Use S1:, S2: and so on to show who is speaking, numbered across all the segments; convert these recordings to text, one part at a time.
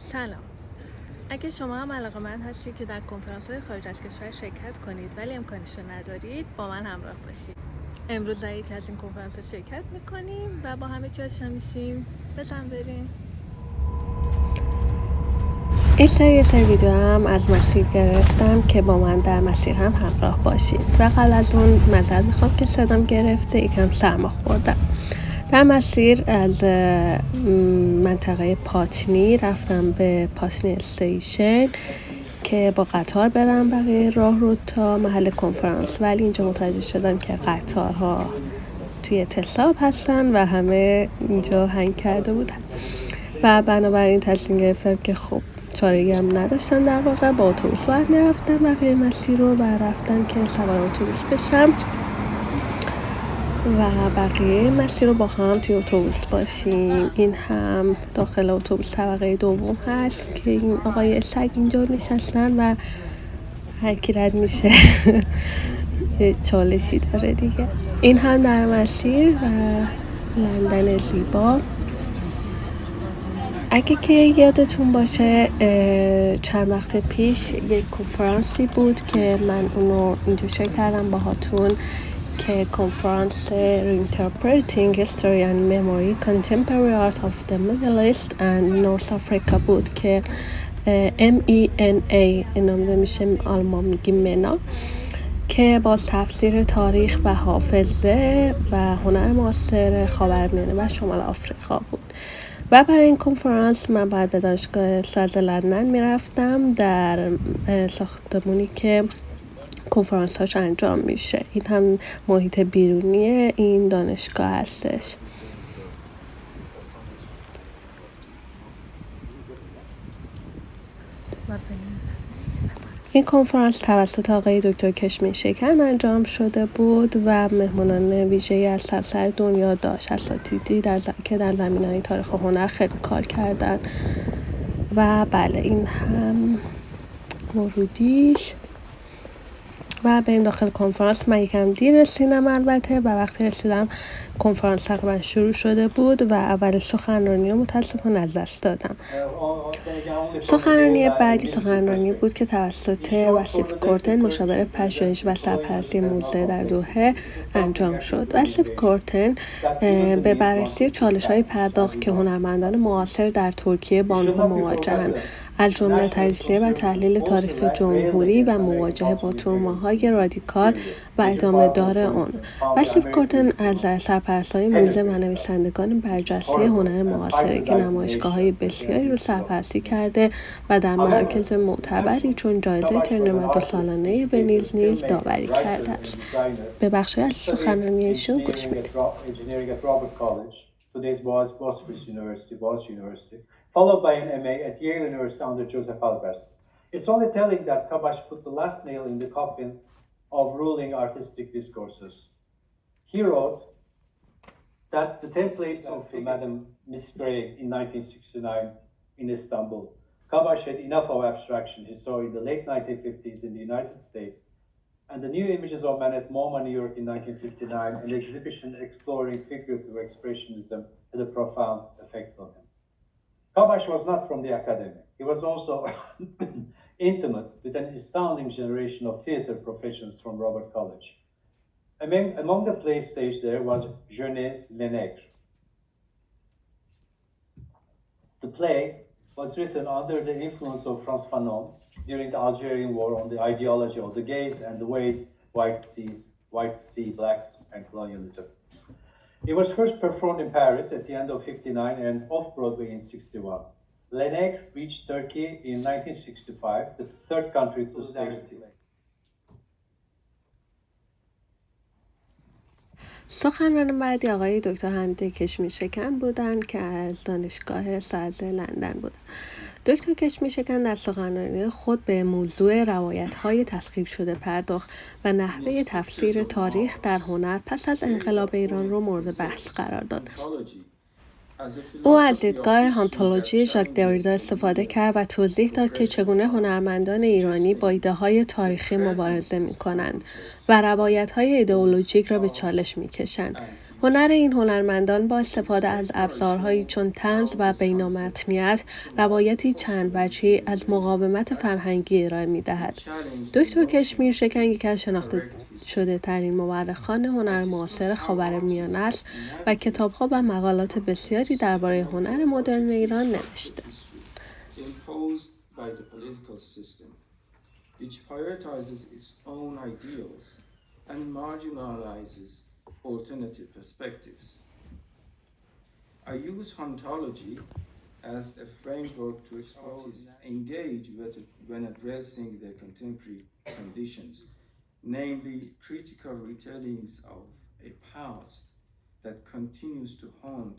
S1: سلام. اگه شما هم علاقه‌مند هستید که در کنفرانس‌های خارج از کشور شرکت کنید ولی امکانش رو ندارید، با من همراه باشید. امروز در یکی از این کنفرانس‌ها شرکت می‌کنیم و با همه چی آشنا میشیم. بزن بریم. این سری ویدیو هم از مسیر گرفتم که با من در مسیر هم همراه باشید و قبل از اون معذرت میخوام که صدام گرفته، یکم سرما خوردم. در مسیر از منطقه پاتنی رفتم به پاتنی استیشن که با قطار برم بقیه راه رو تا محل کنفرانس، ولی اینجا متوجه شدم که قطارها توی تلساب هستن و همه اینجا هنگ کرده بودن و بنابراین تصمیم گرفتم که خب چاره‌ای هم نداشتم، در واقع با اتوبوس باید میرفتم بقیه مسیر رو و رفتم که سوار اتوبوس بشم و بقیه مسیر رو با هم توی اتوبوس باشیم. این هم داخل اتوبوس طبقه دوم هست که این آقای سگ اینجا نشستن و هر کی رد میشه چالشی داره دیگه. این هم در مسیر و لندن زیبا. اگه که یادتون باشه چند وقت پیش یک کنفرانسی بود که من اونو اینجا شیر کردم باهاتون که کنفرانس Reinterpreting History and Memory Contemporary Art of the Middle East and North Africa بود که MENA نامیده میشه، آلمان میگیم MENA، که با تفسیر تاریخ و حافظه و هنر معاصر خاورمیانه و شمال آفریقا بود. و برای این کنفرانس من باید به دانشگاه SOAS لندن میرفتم در ساختمونی که کنفرانس هاش انجام میشه. این هم محیط بیرونی این دانشگاه هستش. این کنفرانس توسط آقای دکتر کشمیرشکن انجام شده بود و مهمانان ویژه‌ای از سراسر دنیا داشت، اساتیدی که در زمینه‌های تاریخ و هنر خیلی کار کردن. و بله این هم ورودیش. و بریم داخل کنفرانس. من یکم دیر رسیدم البته و وقتی رسیدم کنفرانس تقریبا شروع شده بود و اول سخنرانی رو متاسفانه از دست دادم. سخنرانی بعدی سخنرانی بود که توسط واسیف کورتن مشاور پژوهش و سرپرستی موزه در دوحه انجام شد. واسیف کورتن به بررسی چالش‌های پرداخت که هنرمندان معاصر در ترکیه با آنها مواجهند، از جمله تجزیه و تحلیل تاریخ جمهوری و مواجهه با تروماهای رادیکال و ادامه دار آن. واسیف کورتن از سرپرست‌های موزه و نویسندگان برجسته هنر معاصره که نمایشگاه‌های بسیاری رو سرپرستی کرده و در مراکز معتبری چون جایزه ترنمت سالانه ونیز نیز داوری کرده است. به بخشی از سخنرانی ایشون گوش میدید.
S2: Followed by an MA at Yale University under Joseph Albers. It's only telling that Dabashi put the last nail in the coffin of ruling artistic discourses. He wrote that the templates of Madame Miss Gray in 1969 in Istanbul. Dabashi had enough of abstraction he saw in the late 1950s in the United States, and the new images of man at MoMA, New York in 1959, an exhibition exploring figurative expressionism, had a profound effect on him. Dabashi was not from the academy. He was also intimate with an astounding generation of theater professionals from Robert College. Among the plays staged there was Jeunesse Le Nègre. The play was written under the influence of Frantz Fanon during the Algerian War on the ideology of the gays and the ways white see blacks and colonialism. It was first performed in Paris at the end of 1959 and off-Broadway in 1961. Le Nègre reached Turkey in 1965, the third country to stage the play.
S1: سخنران بعدی آقای دکتر حمید کشمیرشکن بودند که از دانشگاه SOAS لندن بودند. دکتر کشمیرشکن در سخنرانی خود به موضوع روایت‌های تسخیر شده پرداخت و نحوه تفسیر تاریخ در هنر پس از انقلاب ایران را مورد بحث قرار داد. او از دیدگاه هانتولوژی ژاک دریدا استفاده کرد و توضیح داد که چگونه هنرمندان ایرانی با ایده‌های تاریخی مبارزه می‌کنند و روایت‌های ایدئولوژیک را به چالش می‌کشند. هنر این هنرمندان با استفاده از ابزارهایی چون طنز و بینامتنیت روایتی چند وجهی از مقاومت فرهنگی ارائه می‌دهد. دکتر کشمیرشکن یکی از شناخته شده ترین مورخان هنر معاصر خاورمیانه است و کتاب‌ها و مقالات بسیاری درباره هنر مدرن ایران نوشته.
S3: Which prioritizes its own ideals and marginalizes alternative perspectives. I use ontology as a framework to engage when addressing their contemporary conditions, namely critical retellings of a past that continues to haunt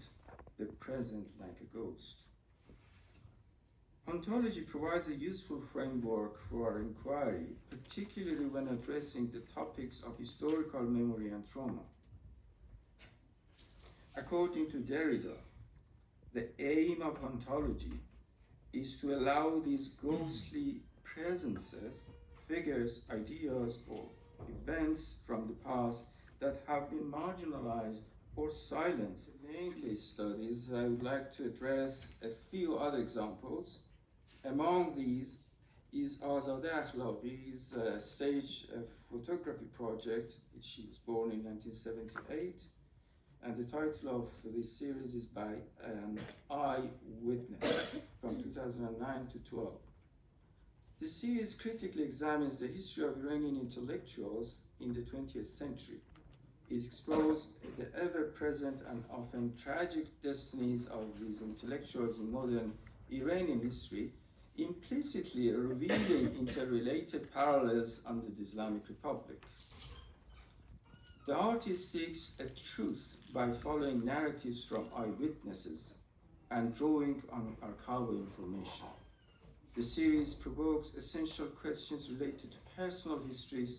S3: the present like a ghost. Ontology provides a useful framework for our inquiry, particularly when addressing the topics of historical memory and trauma. According to Derrida, the aim of ontology is to allow these ghostly presences, figures, ideas, or events from the past that have been marginalized or silenced. In case studies, I would like to address a few other examples. Among these is Azadeh Akhlaqi's stage photography project. She was born in 1978, and the title of this series is by Eyewitness from 2009 to 12. The series critically examines the history of Iranian intellectuals in the 20th century. It explores the ever-present and often tragic destinies of these intellectuals in modern Iranian history, implicitly revealing interrelated parallels under the Islamic Republic. The artist seeks a truth by following narratives from eyewitnesses and drawing on archival information. The series provokes essential questions related to personal histories,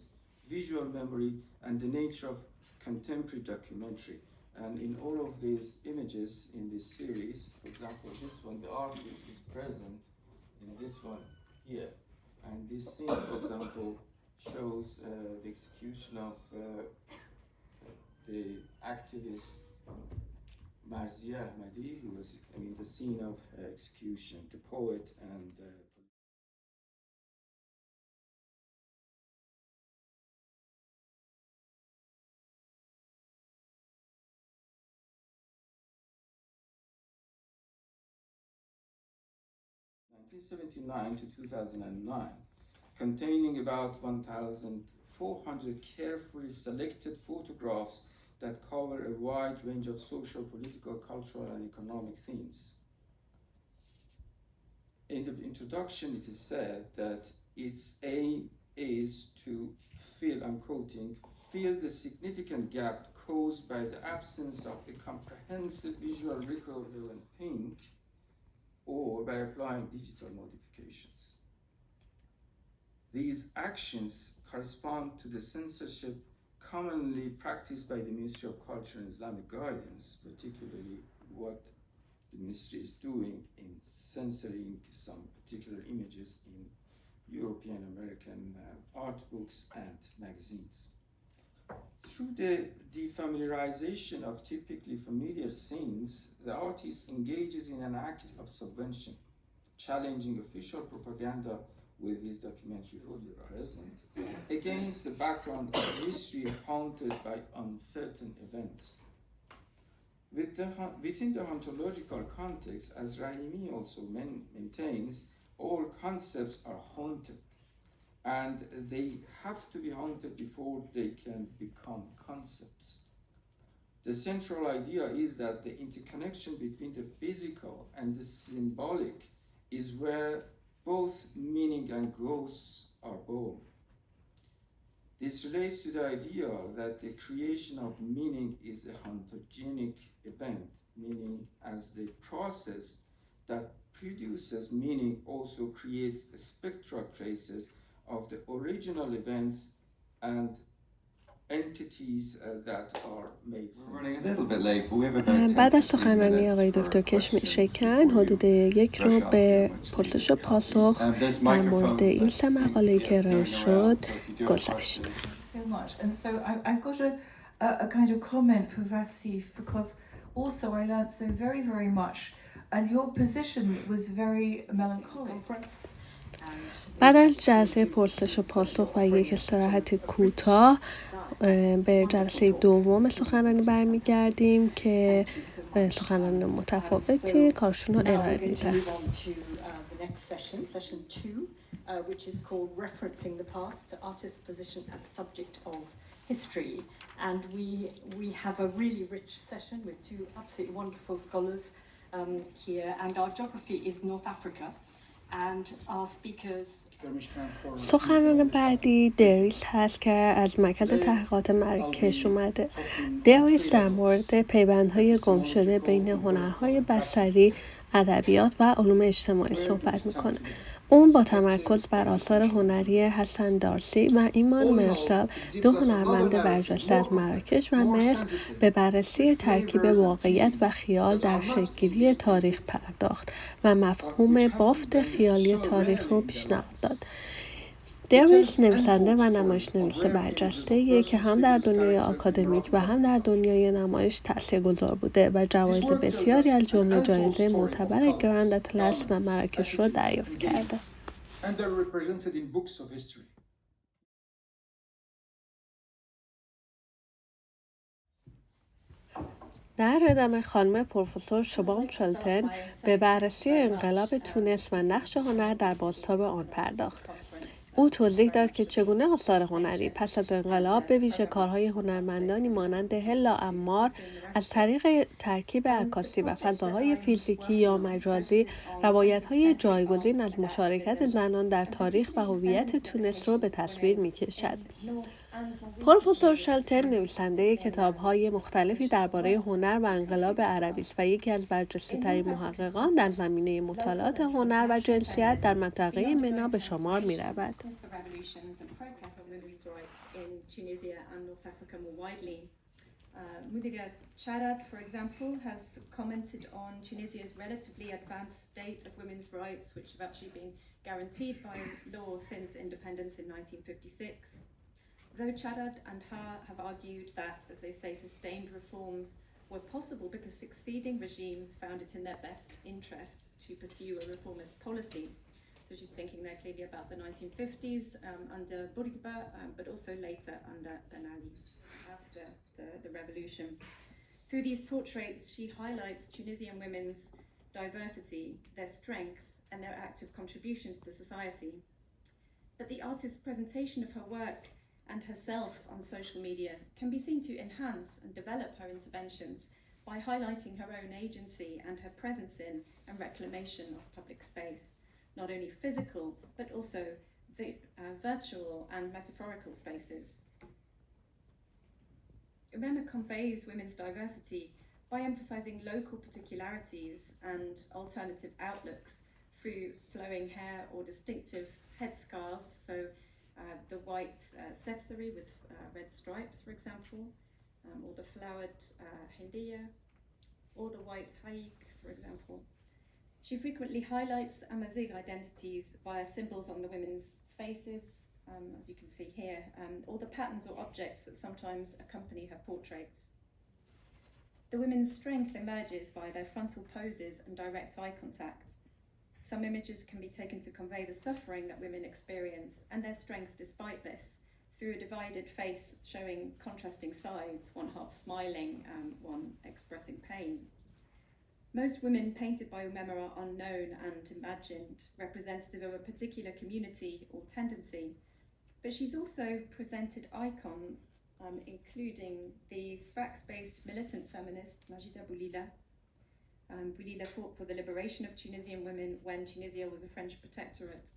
S3: visual memory, and the nature of contemporary documentary. And in all of these images in this series, for example, this one, the artist is present in this one here, and this scene, for example, shows the execution of the activist Marzieh Ahmadi, who was, the scene of her execution, the poet and 1979 to 2009, containing about 1,400 carefully selected photographs that cover a wide range of social, political, cultural, and economic themes. In the introduction, it is said that its aim is to fill, I'm quoting, fill the significant gap caused by the absence of a comprehensive visual record in pink, or by applying digital modifications. These actions correspond to the censorship commonly practiced by the Ministry of Culture and Islamic Guidance, particularly what the ministry is doing in censoring some particular images in European American art books and magazines. Through the defamiliarization of typically familiar scenes, the artist engages in an act of subversion, challenging official propaganda with his documentary photographs against the background of history haunted by uncertain events. Within the ontological context, as Rahimi also maintains, all concepts are haunted, and they have to be haunted before they can become concepts. The central idea is that the interconnection between the physical and the symbolic is where both meaning and ghosts are born. This relates to the idea that the creation of meaning is a ontogenic event, meaning as the process that produces meaning also creates spectral traces of the original events and entities that are made sense.
S4: We're running a little bit late, but we have about 10
S1: بعد از سخنرانی آقای دکتر کشمیرشکن حدود 1 رو به پرسش و پاسخ در مورد این 3 مقاله که ارائه شد گذشت.
S5: So much. And so I've got a kind of comment for Vasif, because also I learned so very, very much, and your position was very melancholic. Conference.
S1: بعد از جلسه پرسش و پاسخ و یک استراحت کوتاه به جلسه دوم سخنرانی برمیگردیم که سخنران متفاوتی کارشون رو ارائه میدن.
S6: Which is called Referencing the Past, Artist's Position as Subject of History. And we have a really rich session with two absolutely wonderful scholars here. And our geography is North Africa. And our speakers...
S1: سخنران بعدی دریس هست که از مرکز تحقیقات مراکش اومده. دریس در مورد پیوندهای گم شده بین هنرهای بصری، ادبیات و علوم اجتماعی صحبت میکنه. اون با تمرکز بر آثار هنری حسن دارسی و ایمان مرسل، دو هنرمند برجسته از مراکش و مصر، به بررسی ترکیب واقعیت و خیال در شکل‌گیری تاریخ پرداخت و مفهوم بافت خیالی تاریخ رو پیشنهاد داد. دریس نویسنده و نمایش‌نویس برجسته‌ایه که هم در دنیای آکادمیک و هم در دنیای نمایش تاثیرگذار بوده و جوایز بسیاری از جمله جایزه معتبر گراند اطلس و مراکش رو دریافت کرده. در ادامه خانم پروفسور شوبان شیلتون به بررسی انقلاب تونس و نقش هنر در بازتاب آن پرداخت. او توضیح داد که چگونه آثار هنری پس از انقلاب به ویژه کارهای هنرمندانی مانند هلا عمار از طریق ترکیب عکاسی و فضاهای فیزیکی یا مجازی روایت‌های جایگزین از مشارکت زنان در تاریخ و هویت تونس را به تصویر می‌کشد. پروفسور شیلتون نویسنده کتاب‌های مختلفی درباره هنر و انقلاب عربی است و یکی از برجسته‌ترین محققان در زمینه مطالعات هنر و جنسیت در منطقه منا به شمار می‌رود.
S6: Mudiga Charad, for example, has commented on Tunisia's relatively advanced state of women's rights, which have actually been guaranteed by law since independence in 1956. Though Charad and Ha have argued that, as they say, sustained reforms were possible because succeeding regimes found it in their best interests to pursue a reformist policy. So she's thinking there clearly about the 1950s under Bourguiba, but also later under Ben Ali, after the revolution. Through these portraits, she highlights Tunisian women's diversity, their strength, and their active contributions to society. But the artist's presentation of her work and herself on social media can be seen to enhance and develop her interventions by highlighting her own agency and her presence in and reclamation of public space, not only physical but also virtual and metaphorical spaces. MENA conveys women's diversity by emphasizing local particularities and alternative outlooks through flowing hair or distinctive headscarves, so the white sepsari with red stripes, for example, or the flowered hindiya, or the white haik, for example. She frequently highlights Amazigh identities via symbols on the women's faces, as you can see here, or the patterns or objects that sometimes accompany her portraits. The women's strength emerges via their frontal poses and direct eye contact. Some images can be taken to convey the suffering that women experience and their strength despite this, through a divided face showing contrasting sides, one half smiling and one expressing pain. Most women painted by Umema are unknown and imagined, representative of a particular community or tendency, but she's also presented icons, including the Sfax-based militant feminist Majida Boulila. Boulila fought for the liberation of Tunisian women when Tunisia was a French protectorate.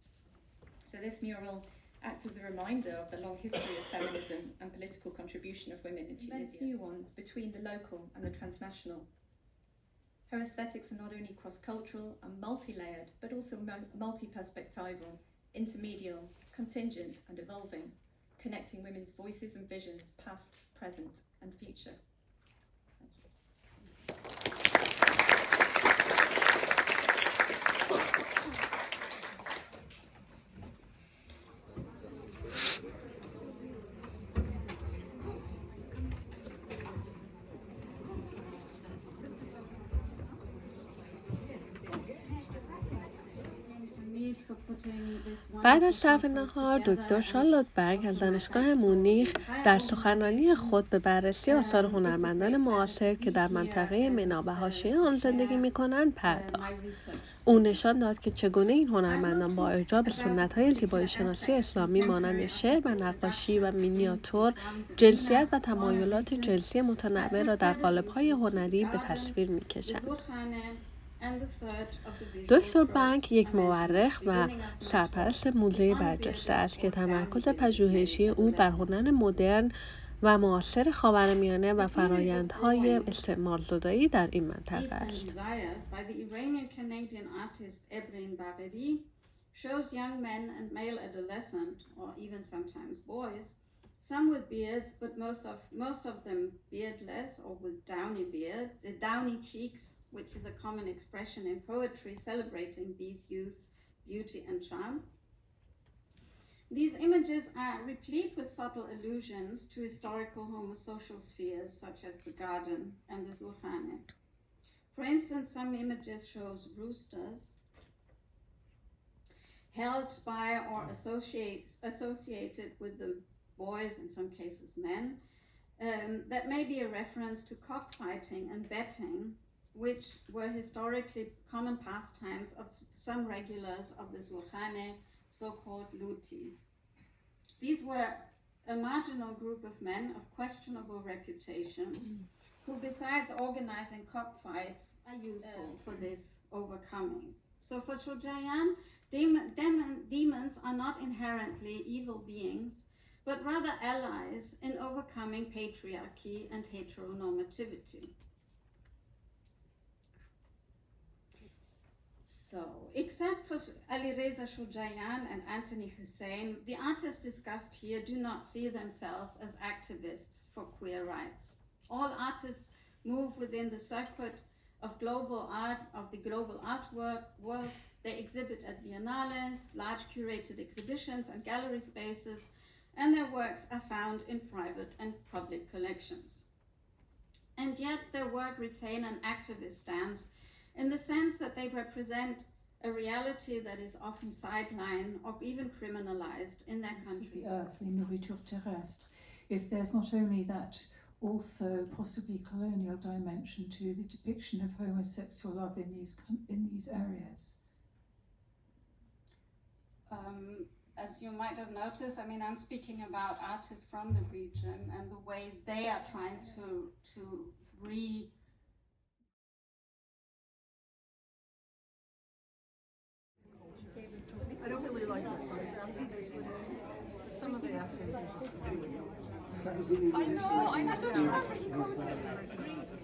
S6: So this mural acts as a reminder of the long history of feminism and political contribution of women in Tunisia. New ones between the local and the transnational. Her aesthetics are not only cross-cultural and multi-layered, but also multi-perspectival, intermedial, contingent and evolving, connecting women's voices and visions, past, present and future. Thank you.
S1: بعد از صرف نهار دکتر شارلوت بنگ از دانشگاه مونیخ در سخنرانی خود به بررسی آثار هنرمندان معاصر که در منطقه منا و حاشیه آن زندگی می‌کنند پرداخت. او نشان داد که چگونه این هنرمندان با ارجاع به سنت‌های زیبایی شناسی اسلامی مانند شعر و نقاشی و مینیاتور، جنسیت و تمایلات جنسی متنوع را در قالب‌های هنری به تصویر می‌کشند. دکتر بنگ یک مورخ و سرپرست موزه برجسته است که تمرکز پژوهشی او بر هنر مدرن و معاصر خاورمیانه و فرآیندهای استعمارزدایی در این منطقه است.
S7: Some with beards, but most of them beardless or with downy beard, the downy cheeks, which is a common expression in poetry celebrating these youths' beauty and charm. These images are replete with subtle allusions to historical homosocial spheres such as the garden and the Zulkhane. For instance, some images shows roosters held by or associated with the boys, in some cases men, that may be a reference to cockfighting and betting, which were historically common pastimes of some regulars of the Zulkhane, so-called lutis. These were a marginal group of men of questionable reputation, who besides organizing cockfights are useful for this overcoming. So for Shojayan, demons are not inherently evil beings, but rather allies in overcoming patriarchy and heteronormativity. So, except for Ali Reza Shojayan and Anthony Hussein, the artists discussed here do not see themselves as activists for queer rights. All artists move within the circuit of global art, of the global art world. They exhibit at biennales, large curated exhibitions and gallery spaces, and their works are found in private and public collections. And yet their work retain an activist stance in the sense that they represent a reality that is often sidelined or even criminalized in their countries.
S5: The earthly nourriture terrestre. If there's not only that also possibly colonial dimension to the depiction of homosexual love in these areas.
S7: As you might have noticed, I mean, I'm speaking about artists from the region and the way they are trying to
S8: I don't really like the photographs. Some of the essays are just
S9: I know, I don't remember he commented.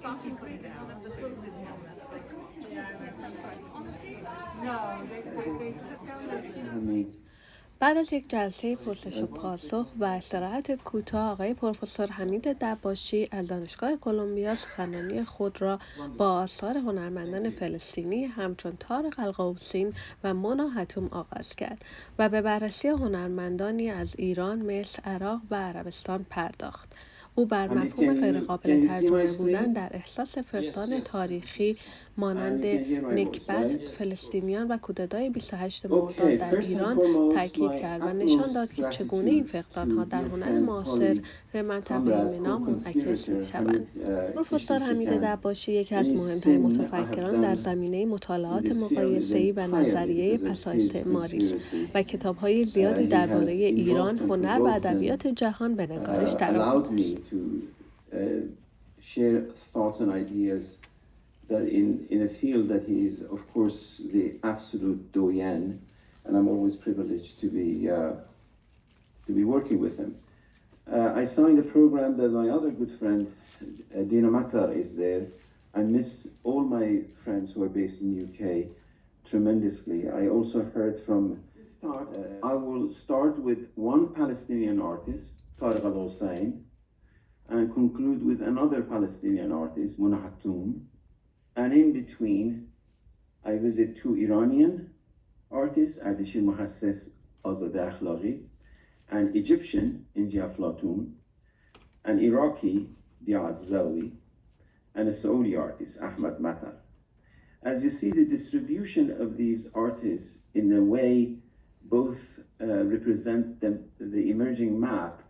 S8: Sachi put it down.
S9: Honestly,
S8: No, they put down this.
S1: بعد از یک جلسه پرسش و پاسخ و استراحت کوتاه، آقای پروفسور حمید دباشی از دانشگاه کلمبیا سخنرانی خود را با آثار هنرمندان فلسطینی همچون طارق القوسین و مونا حتوم آغاز کرد و به بررسی هنرمندانی از ایران، مصر، عراق و عربستان پرداخت. او بر مفهوم غیرقابل ترجمه بودن در احساس فقدان تاریخی مانند نکبت فلسطینیان و کودتای 28 مرداد در ایران تاکید کرد و نشان داد که چگونه این فقدان‌ها در هنر معاصر منطقه منا منعکس می‌شوند. پروفسور حمید دباشی یکی از مهمترین متفکران در زمینه مطالعات مقایسه‌ای و نظریه پسااستعماری است و کتاب‌های زیادی درباره ایران، هنر و ادبیات جهان به نگارش درآورده است.
S10: That in a field that he is, of course, the absolute doyen, and I'm always privileged to be working with him. I signed a program that my other good friend, Dina Matar, is there. I miss all my friends who are based in the UK tremendously. I also heard from I will start with one Palestinian artist, Tariq al-Hussein, and conclude with another Palestinian artist, Mona Hatoum. And in between, I visit two Iranian artists, Ardeshir Mohasses Azadeh Akhlaqi, and Egyptian India Aflatun, and Iraqi Dia Azraoui, and a Saudi artist, Ahmad Matar. As you see, the distribution of these artists in a way both represent the emerging map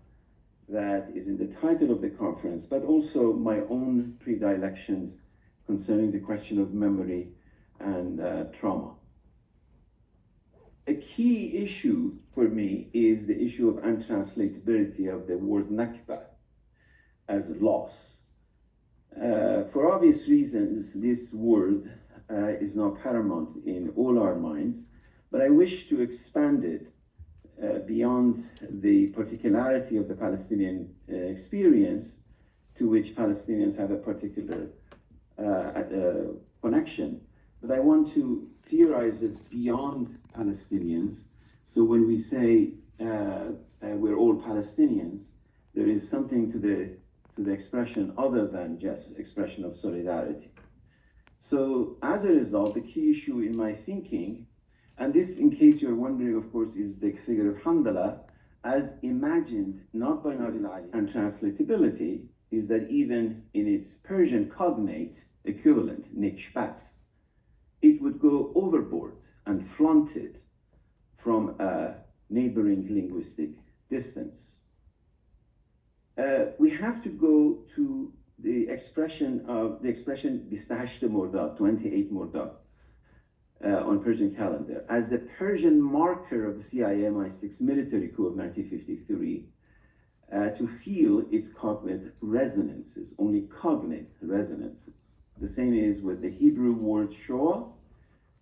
S10: that is in the title of the conference, but also my own predilections concerning the question of memory and trauma. A key issue for me is the issue of untranslatability of the word Nakba as loss. For obvious reasons, this word is now paramount in all our minds, but I wish to expand it beyond the particularity of the Palestinian experience, to which Palestinians have a particular connection. But I want to theorize it beyond Palestinians. So when we say we're all Palestinians, there is something to the expression other than just expression of solidarity. So as a result, the key issue in my thinking, and this, in case you're wondering, of course, is the figure of Hamdallah, as imagined not by Najla and translatability, is that even in its Persian cognate equivalent, Nikshbat, it would go overboard and flaunt it from a neighboring linguistic distance. We have to go to the expression 28 Mordad, 28 Mordad, on Persian calendar, as the Persian marker of the CIA MI6 military coup of 1953, to feel its cognate resonances, only cognate resonances. The same is with the Hebrew word Shoah,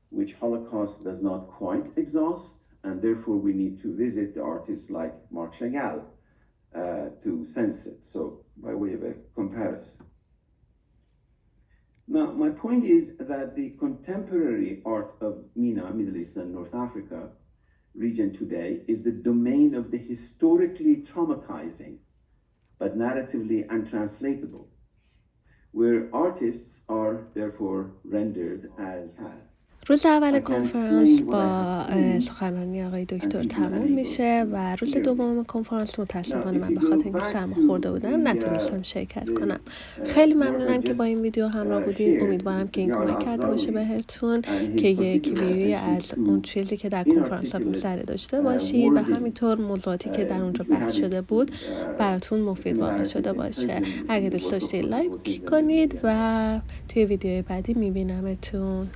S10: which Holocaust does not quite exhaust, and therefore we need to visit the artists like Marc Chagall to sense it, so by way of a comparison. Now, my point is that the contemporary art of MENA, Middle East and North Africa region today is the domain of the historically traumatizing, but narratively untranslatable, where artists are therefore rendered as
S1: روز اول کنفرانس با سخنرانی آقای دکتر تموم میشه و روز دوم کنفرانس متاسفانه من به خاطر اینکه سرماخورده بودم نتونستم شرکت کنم. خیلی ممنونم که با این ویدیو همراه بودین. امیدوارم که این کمک کرده باشه بهتون که یک ویدیویی از اون چیزی که در کنفرانس ها می‌گذره داشته باشید و همینطور موضوعاتی که در اونجا بحث شده بود براتون مفید واقع شده باشه. اگه دوست داشتید لایک کنید و توی ویدیوی بعدی میبینمتون.